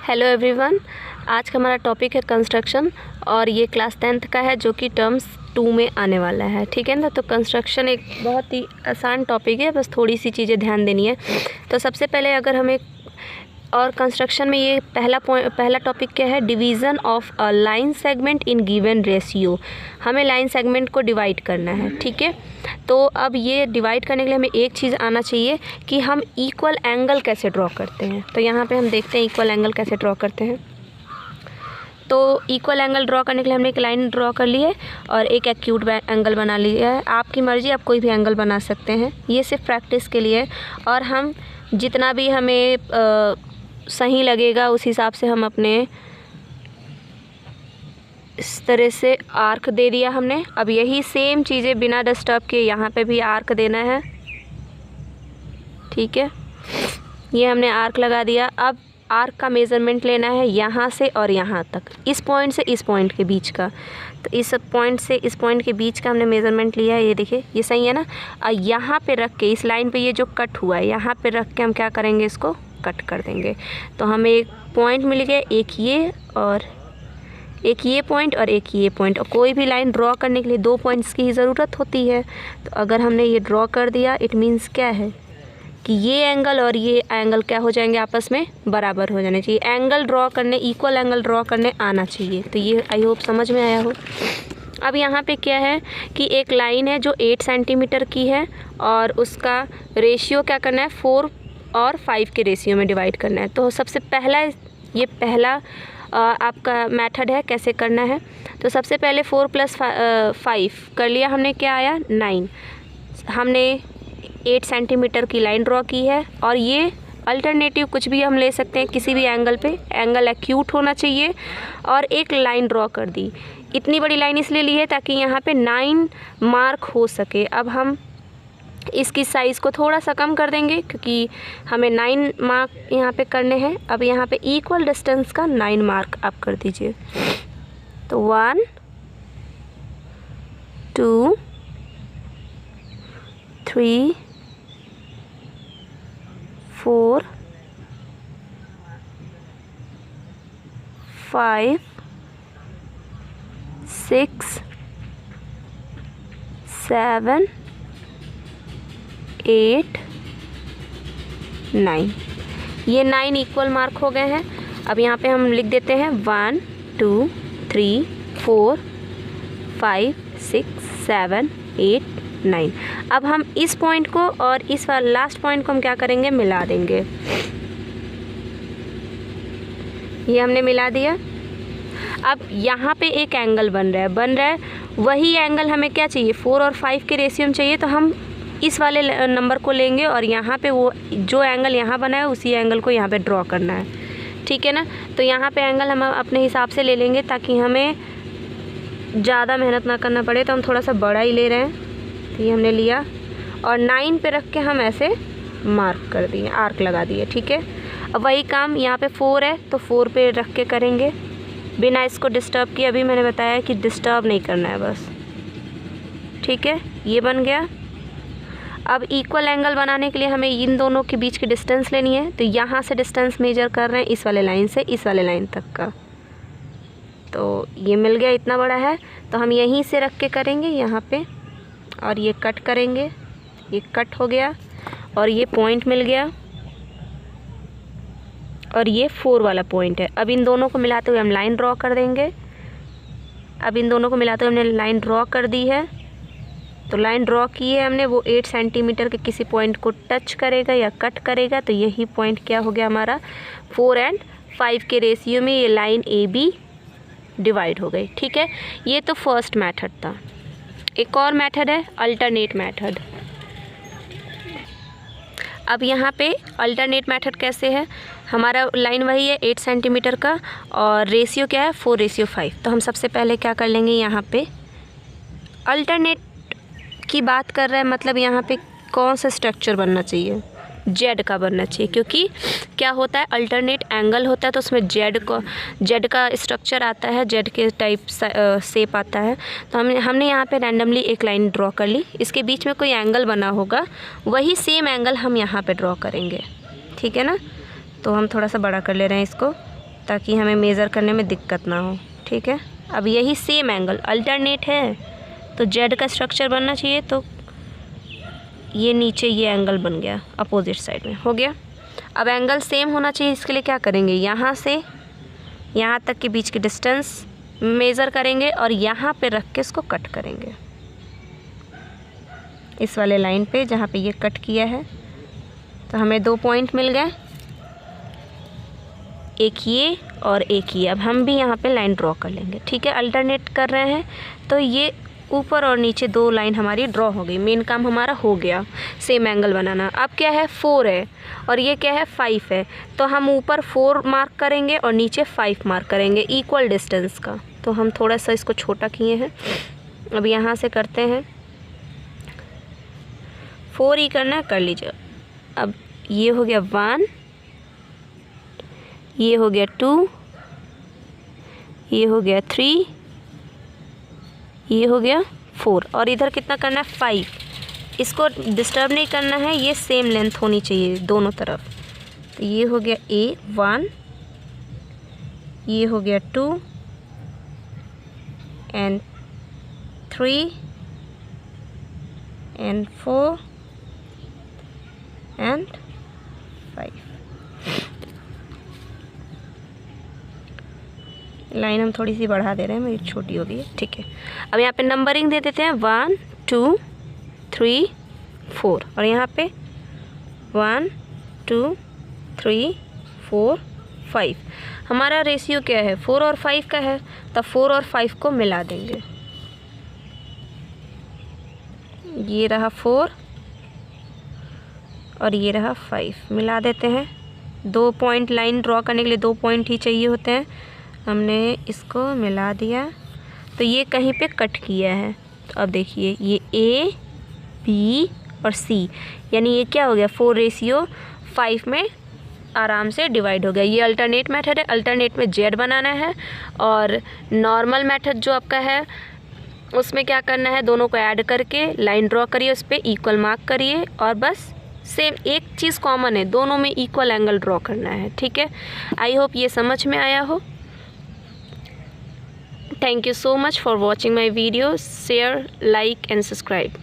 Hello everyone, आज का हमारा टॉपिक है कंस्ट्रक्शन और ये क्लास 10th का है जो कि टर्म्स 2 में आने वाला है। ठीक है ना। तो कंस्ट्रक्शन एक बहुत ही आसान टॉपिक है, बस थोड़ी सी चीज़ें ध्यान देनी है। तो सबसे पहले अगर हमें और कंस्ट्रक्शन में ये पहला टॉपिक क्या है, division of a line segment in given ratio. हमें लाइन सेगमेंट को डिवाइड करना है। ठीक है। तो अब ये डिवाइड करने के लिए हमें एक चीज़ आना चाहिए कि हम इक्वल एंगल कैसे ड्रॉ करते हैं। तो यहाँ पे हम देखते हैं इक्वल एंगल कैसे ड्रॉ करते हैं। तो इक्वल एंगल ड्रॉ करने के लिए हमने एक लाइन ड्रॉ कर ली है और एक एक्यूट एंगल बना लिया है। आपकी मर्ज़ी, आप कोई भी एंगल बना सकते हैं, ये सिर्फ प्रैक्टिस के लिए है। और हम जितना भी हमें सही लगेगा उस हिसाब से हम अपने इस तरह से आर्क दे दिया हमने। अब यही सेम चीज़ें बिना डिस्टर्ब के यहाँ पे भी आर्क देना है। ठीक है, ये हमने आर्क लगा दिया। अब आर्क का मेज़रमेंट लेना है यहाँ से और यहाँ तक, इस पॉइंट से इस पॉइंट के बीच का। तो इस पॉइंट से इस पॉइंट के बीच का हमने मेज़रमेंट लिया है। ये देखिए, ये सही है ना। और यहाँ पे रख के इस लाइन पे ये जो कट हुआ है यहाँ पे रख के हम क्या करेंगे, इसको कट कर देंगे। तो हमें एक पॉइंट मिल गया, एक ये पॉइंट और एक ये पॉइंट। और कोई भी लाइन ड्रॉ करने के लिए 2 पॉइंट्स की ही ज़रूरत होती है। तो अगर हमने ये ड्रॉ कर दिया, इट मीन्स क्या है कि ये एंगल और ये एंगल क्या हो जाएंगे, आपस में बराबर हो जाने चाहिए। एंगल ड्रॉ करने, इक्वल एंगल ड्रॉ करने आना चाहिए। तो ये आई होप समझ में आया हो। अब यहाँ पे क्या है कि एक लाइन है जो 8 सेंटीमीटर की है और उसका रेशियो क्या करना है, 4 और 5 के रेशियो में डिवाइड करना है। तो सबसे पहला ये पहला आपका मेथड है कैसे करना है। तो सबसे पहले 4 + 5 कर लिया हमने, क्या आया 9। हमने 8 सेंटीमीटर की लाइन ड्रॉ की है और ये अल्टरनेटिव कुछ भी हम ले सकते हैं किसी भी एंगल पे। एंगल एक्यूट होना चाहिए और एक लाइन ड्रॉ कर दी। इतनी बड़ी लाइन इसलिए ली है ताकि यहाँ पे 9 मार्क हो सके। अब हम इसकी साइज़ को थोड़ा सा कम कर देंगे क्योंकि हमें 9 मार्क यहाँ पे करने हैं। अब यहाँ पे इक्वल डिस्टेंस का 9 मार्क आप कर दीजिए। तो 1 2 3 4 5 6 7 8 9। ये 9 इक्वल मार्क हो गए हैं। अब यहाँ पे हम लिख देते हैं 1 2 3 4 5 6 7 8 9। अब हम इस पॉइंट को और इस लास्ट पॉइंट को हम क्या करेंगे, मिला देंगे। ये हमने मिला दिया। अब यहाँ पे एक एंगल बन रहा है। वही एंगल हमें क्या चाहिए, 4 और 5 के रेशियो में चाहिए। तो हम इस वाले नंबर को लेंगे और यहाँ पे वो जो एंगल यहाँ बना है उसी एंगल को यहाँ पे ड्रॉ करना है। ठीक है ना। तो यहाँ पे एंगल हम अपने हिसाब से ले लेंगे ताकि हमें ज़्यादा मेहनत ना करना पड़े। तो हम थोड़ा सा बड़ा ही ले रहे हैं। तो ये हमने लिया और 9 पे रख के हम ऐसे मार्क कर दिए, आर्क लगा दिए। ठीक है। अब वही काम यहाँ पे 4 है तो 4 पे रख के करेंगे बिना इसको डिस्टर्ब किए। अभी मैंने बताया कि डिस्टर्ब नहीं करना है बस। ठीक है, ये बन गया। अब इक्वल एंगल बनाने के लिए हमें इन दोनों के बीच की डिस्टेंस लेनी है। तो यहाँ से डिस्टेंस मेजर कर रहे हैं इस वाले लाइन से इस वाले लाइन तक का। तो ये मिल गया, इतना बड़ा है। तो हम यहीं से रख के करेंगे यहाँ पे और ये कट करेंगे। ये कट हो गया और ये पॉइंट मिल गया और ये 4 वाला पॉइंट है। अब इन दोनों को मिलाते हुए हम लाइन ड्रॉ कर देंगे। अब इन दोनों को मिलाते हुए हमने लाइन ड्रॉ कर दी है। तो लाइन ड्रॉ की है हमने, वो 8 सेंटीमीटर के किसी पॉइंट को टच करेगा या कट करेगा। तो यही पॉइंट क्या हो गया हमारा, 4 और 5 के रेशियो में ये लाइन AB डिवाइड हो गई। ठीक है, ये तो फर्स्ट मेथड था। एक और मेथड है अल्टरनेट मेथड। अब यहाँ पे अल्टरनेट मेथड कैसे है, हमारा लाइन वही है 8 सेंटीमीटर का और रेशियो क्या है 4:5। तो हम सबसे पहले क्या कर लेंगे, यहाँ पे अल्टरनेट की बात कर रहे हैं, मतलब यहाँ पे कौन सा स्ट्रक्चर बनना चाहिए, जेड का बनना चाहिए। क्योंकि क्या होता है, अल्टरनेट एंगल होता है तो उसमें जेड का स्ट्रक्चर आता है, जेड के टाइप शेप आता है। तो हमने यहाँ पे रैंडमली एक लाइन ड्रॉ कर ली, इसके बीच में कोई एंगल बना होगा, वही सेम एंगल हम यहाँ पे ड्रॉ करेंगे। ठीक है ना। तो हम थोड़ा सा बड़ा कर ले रहे हैं इसको। ताकि हमें मेज़र करने में दिक्कत ना हो। ठीक है, अब यही सेम एंगल अल्टरनेट है तो जेड का स्ट्रक्चर बनना चाहिए, तो ये नीचे ये एंगल बन गया अपोजिट साइड में, हो गया। अब एंगल सेम होना चाहिए, इसके लिए क्या करेंगे, यहाँ से यहाँ तक के बीच की डिस्टेंस मेज़र करेंगे और यहाँ पे रख के इसको कट करेंगे, इस वाले लाइन पे जहाँ पे ये कट किया है। तो हमें 2 पॉइंट मिल गए, एक ये और एक ये। अब हम भी यहाँ पे लाइन ड्रॉ कर लेंगे। ठीक है, अल्टरनेट कर रहे हैं तो ये ऊपर और नीचे 2 लाइन हमारी ड्रॉ हो गई। मेन काम हमारा हो गया, सेम एंगल बनाना। अब क्या है, 4 है और ये क्या है, 5 है। तो हम ऊपर 4 मार्क करेंगे और नीचे 5 मार्क करेंगे इक्वल डिस्टेंस का। तो हम थोड़ा सा इसको छोटा किए हैं। अब यहाँ से करते हैं, 4 ही करना है, कर लीजिए। अब ये हो गया 1, ये हो गया 2, ये हो गया 3, ये हो गया 4 और इधर कितना करना है, 5। इसको डिस्टर्ब नहीं करना है, ये सेम लेंथ होनी चाहिए दोनों तरफ। तो ये हो गया A1, ये हो गया 2 and 3 and 4 and 5। लाइन हम थोड़ी सी बढ़ा दे रहे हैं, मेरी छोटी हो गई है। ठीक है, अब यहाँ पे नंबरिंग दे देते हैं 1 2 3 4 और यहाँ पे 1 2 3 4 5। हमारा रेशियो क्या है, 4 और 5 का है, तब 4 और 5 को मिला देंगे। ये रहा 4 और ये रहा 5, मिला देते हैं। 2 पॉइंट लाइन ड्रॉ करने के लिए 2 पॉइंट ही चाहिए होते हैं, हमने इसको मिला दिया। तो ये कहीं पे कट किया है। तो अब देखिए ये A B और C, यानी ये क्या हो गया, 4:5 में आराम से डिवाइड हो गया। ये अल्टरनेट मेथड है, अल्टरनेट में जेड बनाना है। और नॉर्मल मेथड जो आपका है उसमें क्या करना है, दोनों को ऐड करके लाइन ड्रॉ करिए, उस पर इक्वल मार्क करिए और बस सेम एक चीज़ कॉमन है, दोनों में इक्वल एंगल ड्रॉ करना है। ठीक है, आई होप ये समझ में आया हो। Thank you so much for watching my videos. Share, like and subscribe.